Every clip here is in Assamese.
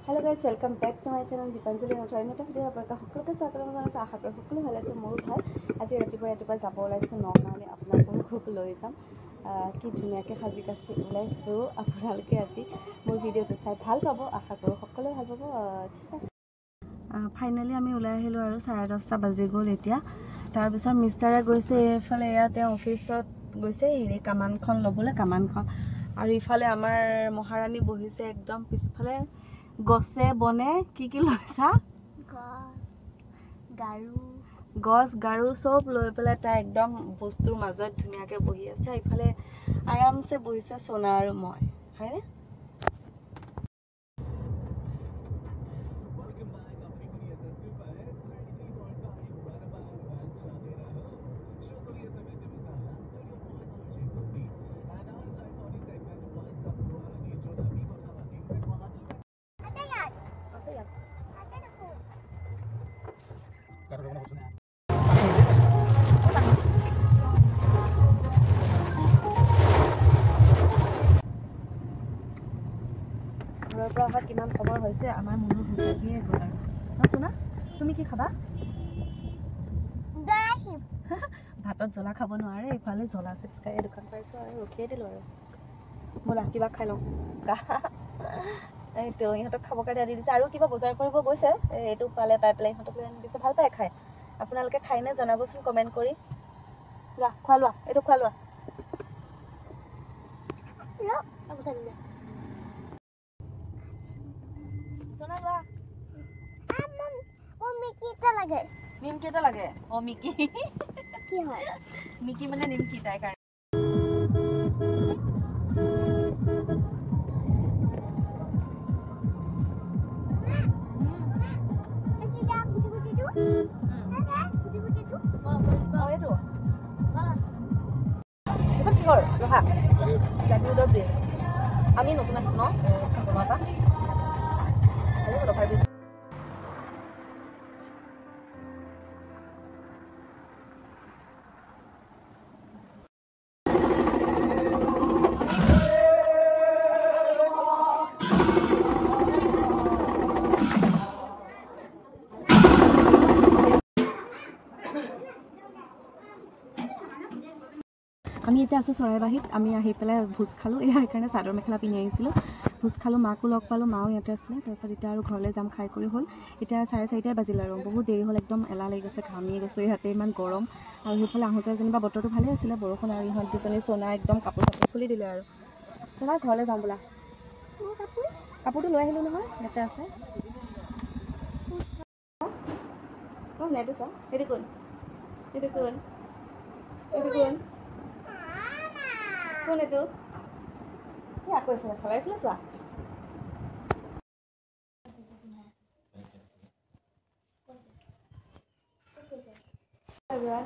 Hello guys, welcome back to my channel Deepanjali Natraj. এটা ভিডিও আপোনালোকে সকলোকে স্বাগতম জনাইছোঁ। আশা কৰোঁ সকলো ভালে আছে, মোৰো ভাল। আজি ৰাতিপুৱা যাব ওলাইছোঁ নগাঁৱলৈ, আপোনালোকক লৈ যাম। কি ধুনীয়াকৈ সাজি কাচি ওলাইছোঁ। আপোনালোকে আজি মোৰ ভিডিঅ'টো চাই ভাল পাব, আশা কৰোঁ সকলোৱে ভাল পাব। ঠিক আছে, ফাইনেলি আমি ওলাই আহিলোঁ আৰু 10:30 বাজি গ'ল এতিয়া। তাৰপিছত মিষ্টাৰে গৈছে এইফালে, তেওঁ অফিচত গৈছে কামানখন ল'বলৈ, কামানখন। আৰু ইফালে আমাৰ মহাৰাণী বহিছে একদম পিছফালে গছে বনে। কি লৈছা? গছ গাৰু চব লৈ পেলাই তাই একদম বস্তুৰ মাজত ধুনীয়াকৈ বহি আছে। ইফালে আৰামছে বহিছে সোনা আৰু মই, হয়নে? ঘৰৰ পৰা অহা কিমান সময় হৈছে, আমাৰ মনো ভোক লাগিয়ে গ'ল আৰু। সোনা, তুমি কি খাবা? ভাতত জ্বলা খাব নোৱাৰে, ইফালে জ্বলা চিপছ খাই দোকান পাইছোঁ আৰু ৰখিয়ে দিলোঁ আৰু। ব'লা কিবা খাই লওঁ। এইটো ইহঁতক খাবৰ কাৰণে আনি দিছে। আৰু কিবা বজাৰ কৰিব গৈছে, এইটো পালে পাই পেলাই ইহঁতক লৈ আনি দিছে। ভাল পায় খাই। আপোনালোকে খাইনে জনাবচোন কমেণ্ট কৰি। লোৱা, খোৱা লোৱা, এইটো খোৱা লোৱা। নিমকিটা লাগে। মিকি কি হয়? মিকি মানে নিমকি তাই কাৰণে। আমি নতুন আছো ন বনোৱা আমি এতিয়া আছোঁ চৰাইবাহীত। আমি আহি পেলাই ভোজ খালোঁ। ইয়াৰ কাৰণে চাদৰ মেখেলা পিন্ধি আহিছিলোঁ। ভোজ খালোঁ, মাকো লগ পালোঁ, মাও ইয়াতে আছিলে। তাৰপিছত এতিয়া আৰু ঘৰলৈ যাম, খাই কৰি হ'ল। এতিয়া 4:30 বাজিল আৰু বহুত দেৰি হ'ল। একদম এলাহ লাগি গৈছে, ঘামি গৈছোঁ। ইয়াতে ইমান গৰম। আৰু সেইফালে আহোঁতে যেনিবা বতৰটো ভালেই আছিলে, বৰষুণ। আৰু ইহঁত দুজনী সোনা একদম কাপোৰ চাপোৰ খুলি দিলে আৰু। সোনা ঘৰলৈ যাওঁ বোলা। কাপোৰটো লৈ আহিলোঁ নহয়, ইয়াতে আছে। অঁ নেটো চা, এইটো কোন? এইটো কোন? এইটো কোন? কোন এইটো? আকৌ এইফালে চাবা, এইফালে চোৱা।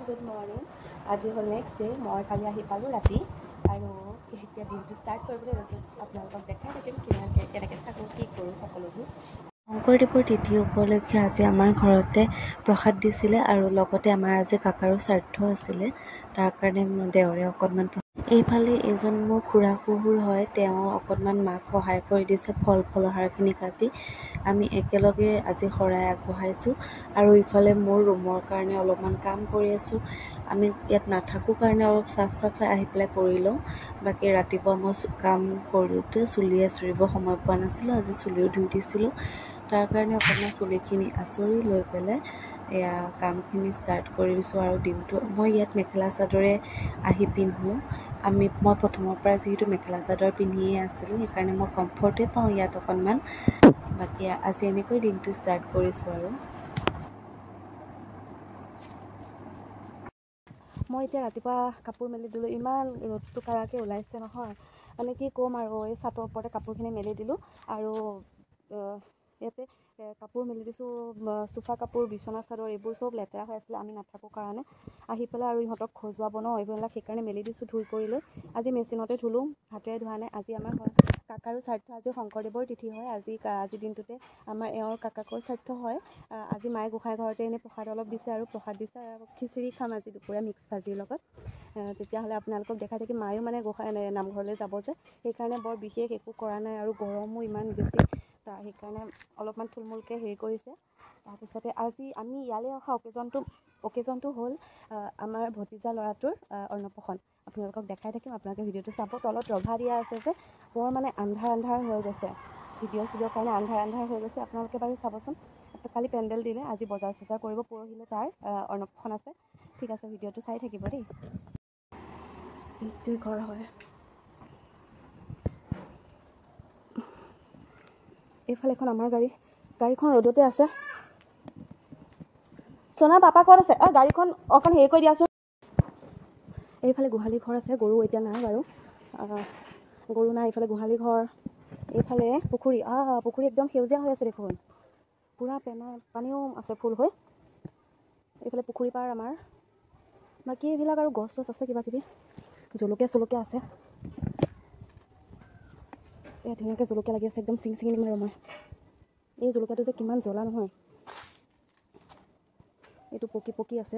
Good morning. আজি হ'ল নেক্সট ডে'। মই কালি আহি পালোঁ ৰাতি, আৰু এতিয়া দিনটো ষ্টাৰ্ট কৰিবলৈ লৈছোঁ। আপোনালোকক দেখাই থাকিম কেনেকৈ থাকোঁ, কি কৰোঁ সকলোবোৰ। শংকৰদেৱৰ তিথি উপলক্ষে আজি আমাৰ ঘৰতে প্ৰসাদ দিছিলে, আৰু লগতে আমাৰ আজি কাকাৰো শ্ৰাদ্ধ আছিলে। তাৰ কাৰণে দেওৰে অকণমান এইফালে এজন মোৰ খুৰা শহুৰ হয়, তেওঁ অকণমান মাক সহায় কৰি দিছে ফলহাৰখিনি কাটি। আমি একেলগে আজি শৰাই আগবঢ়াইছোঁ। আৰু ইফালে মোৰ ৰুমৰ কাৰণে অলপমান কাম কৰি আছোঁ। আমি ইয়াত নাথাকোঁ কাৰণে অলপ চাফ চাফাই আহি পেলাই কৰি লওঁ। বাকী ৰাতিপুৱা মই কাম কৰোঁতে চুলিয়ে চুৰিব সময় পোৱা নাছিলোঁ, আজি চুলিও ধুই দিছিলোঁ। তাৰ কাৰণে অকণমান চুলিখিনি আঁচৰি লৈ পেলাই এয়া কামখিনি ষ্টাৰ্ট কৰি দিছোঁ। আৰু দিনটো মই ইয়াত মেখেলা চাদৰে আহি পিন্ধোঁ। মই প্ৰথমৰ পৰা যিহেতু মেখেলা চাদৰ পিন্ধিয়ে আছিলোঁ, সেইকাৰণে মই কমফৰ্টেই পাওঁ ইয়াত অকণমান। বাকী আজি এনেকৈ দিনটো ষ্টাৰ্ট কৰিছোঁ। আৰু মই এতিয়া ৰাতিপুৱা কাপোৰ মেলি দিলোঁ। ইমান ৰ'দটো কাৰাকৈ ওলাইছে নহয়, মানে কি ক'ম আৰু। এই ছাটৰ ওপৰতে কাপোৰখিনি মেলি দিলোঁ। আৰু ইয়াতে কাপোৰ মেলি দিছোঁ। চোফা কাপোৰ, বিচনা চাদৰ এইবোৰ চব লেতেৰা হৈ আছিলে, আমি নাথাকোঁ কাৰণে। আহি পেলাই আৰু ইহঁতক খজুৱাব ন, এইবিলাক সেইকাৰণে মেলি দিছোঁ ধুই কৰি লৈ। আজি মেচিনতে ধুলোঁ, হাতেৰে ধোৱা নাই। আজি আমাৰ কাকাৰো শ্ৰাদ্ধ। আজি শংকৰদেৱৰ তিথি হয়। আজি দিনটোতে আমাৰ এওঁৰ কাকাকৰ শ্ৰাদ্ধ হয়। আজি মায়ে গোঁসাই ঘৰতে এনেই প্ৰসাদ অলপ দিছে, আৰু প্ৰসাদ দিছে। খিচিৰি খাম আজি দুপৰীয়া মিক্স ভাজিৰ লগত। তেতিয়াহ'লে আপোনালোকক দেখাই থাকিম। মায়েও মানে গোঁসাই নামঘৰলৈ যাব যে, সেইকাৰণে বৰ বিশেষ একো কৰা নাই। আৰু গৰমো ইমান বেছি, তাৰ সেইকাৰণে অলপমান থুলমূলকৈ হেৰি কৰিছে। তাৰপিছতে আজি আমি ইয়ালৈ অহা অকেজনটো হ'ল আমাৰ ভতিজা ল'ৰাটোৰ অন্নপ্ৰসন। আপোনালোকক দেখাই থাকিম, আপোনালোকে ভিডিঅ'টো চাব। তলত ৰভা দিয়া আছে যে বৰ মানে আন্ধাৰ হৈ গৈছে, ভিডিঅ'ৰ কাৰণে আন্ধাৰ হৈ গৈছে। আপোনালোকে বাৰু চাবচোন। কালি পেণ্ডেল দিলে, আজি বজাৰ চজাৰ কৰিব, পৰহিলৈ তাৰ অন্নপ্ৰসন আছে। ঠিক আছে, ভিডিঅ'টো চাই থাকিব দেই। এইটোৱে ঘৰ হয়। এইফালে এখন আমাৰ গাড়ীখন ৰ'দতে আছে। সোণাৰ পাপা ক'ত আছে? গাড়ীখন অকণ হেৰি কৰি দিয়াচোন। এইফালে গোহালি ঘৰ আছে, গৰু এতিয়া নাই বাৰু, গৰু নাই। এইফালে গোহালি ঘৰ, এইফালে পুখুৰী। পুখুৰী একদম সেউজীয়া হৈ আছে দেখোন, পূৰা পানীও আছে ফুল হৈ। এইফালে পুখুৰী পাৰ আমাৰ। বাকী এইবিলাক আৰু গছ আছে, কিবা কিবি জলকীয়া আছে। এয়া ধুনীয়াকৈ জলকীয়া লাগি আছে, একদম চিঙি দিম আৰু মই। এই জলকীয়াটো যে কিমান জ্বলা নহয়, এইটো পকি আছে।